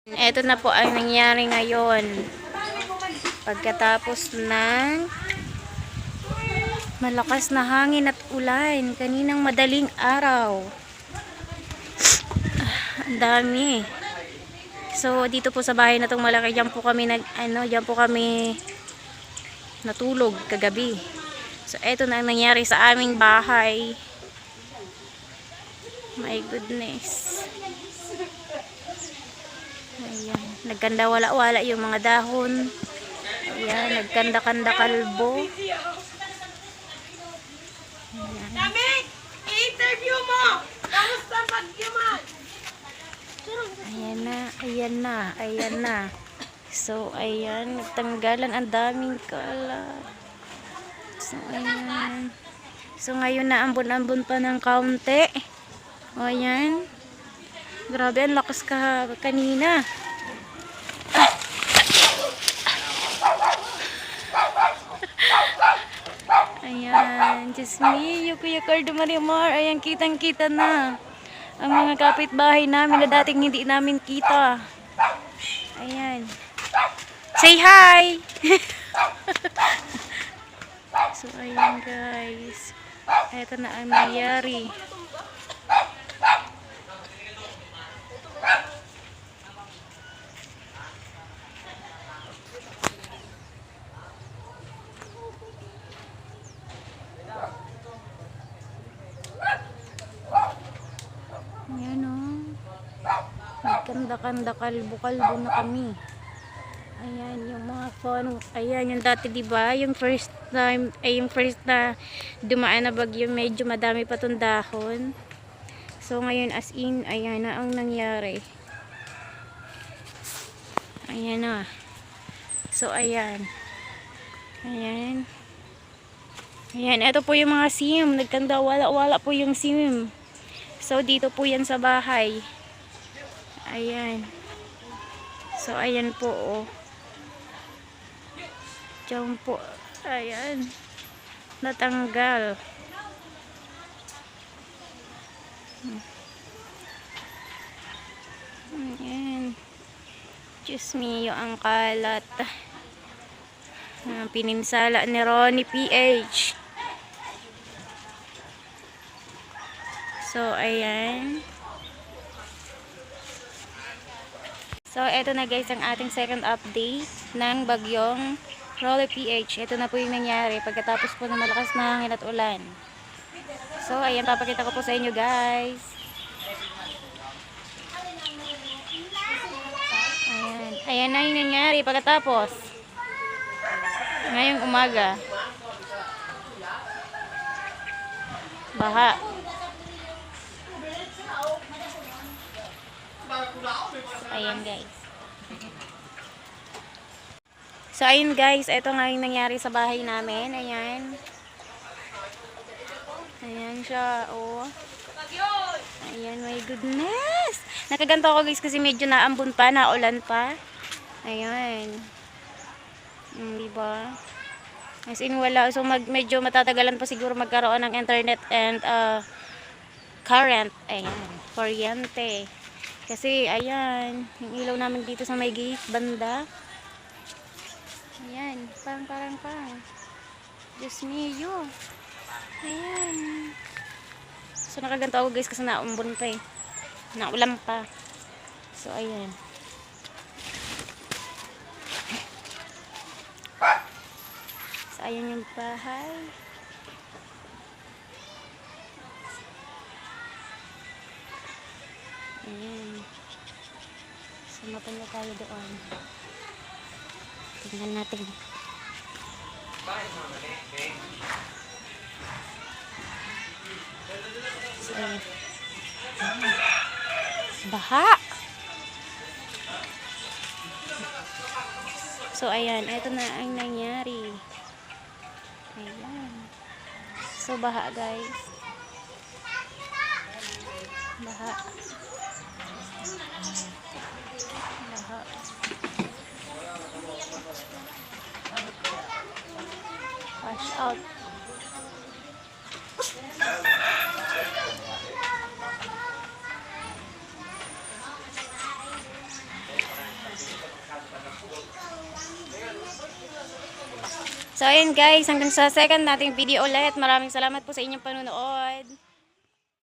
Ito na po ang nangyari ngayon. Pagkatapos ng malakas na hangin at ulan kaninang madaling araw. Ang dami. So dito po sa bahay na tong malaki, diyan po kami natulog kagabi. So eto na ang nangyari sa aming bahay. My goodness. Ayan, nagkanda wala-wala yung mga dahon. Ayan, nagkanda-kanda kalbo. Ayan. Daming! I-interview mo! Kamusta mag-yuman? Ayan na, ayan na, ayan na. So, ayan, nagtanggalan ang daming kalat. So, ayan. So, ngayon na ambon-ambon pa ng kaunti. O, ayan. Grabe, ang lakas kanina. Ayan, Diyos me, Kuya Cardo Marimar. Ayan, kitang-kita na ang mga kapitbahay namin na dating hindi namin kita. Ayan. Say hi! So, ayan guys. Ito na ang nangyari. Ayan o. Nagkanda-kanda kalbo-kalbo na kami. Ayan yung mga phone. Ayan yung dati diba, yung first time, ay yung first na dumaan na bagyo, medyo madami pa tong dahon. So ngayon as in, ayan na ang nangyari. Ayan na. So ayan. Ayan. Ayan, ito po yung mga sim. Nagkanda wala-wala po yung sim. So dito po yan sa bahay. Ayan. So ayan po oh. Diyan po. Ayan. Natanggal. Ayan. Diyos mio, ang kalat. Pininsala ni Ronnie PH. So, ayan. So, eto na guys ang ating second update ng bagyong Ronnie PH. Ito na po yung nangyari pagkatapos po ng malakas na hangin at ulan. So, ayan, papakita ko po sa inyo guys. Ayan. Ayan na yung nangyari pagkatapos. Ngayong umaga. Baha. Ayan guys. So ayun guys, ito nga yung nangyari sa bahay namin. Ayan. Ayan siya, oh. Ayan, my goodness. Nakaganto ako guys kasi medyo naambon pa, naulan pa. Ayan. Diba? As in wala. So medyo matatagalan pa siguro magkaroon ng internet and current. Ayan. Kuryente. Kasi ayan, yung ilaw namin dito sa may gate banda. Ayan, parang. Diyos mio. Ayan. So nakaganto ako guys kasi naumbon pa eh. Naulan pa. So ayan. So ayan yung bahay. Ayan. So mapunta tayo doon. Tingnan natin. So, ayan. Baha! So ayan, ito na ang nangyari. Ayan. So baha guys. Baha. Baha. Wash out. So, ayun guys, hanggang sa second nating video ulit. Maraming salamat po sa inyong panunood.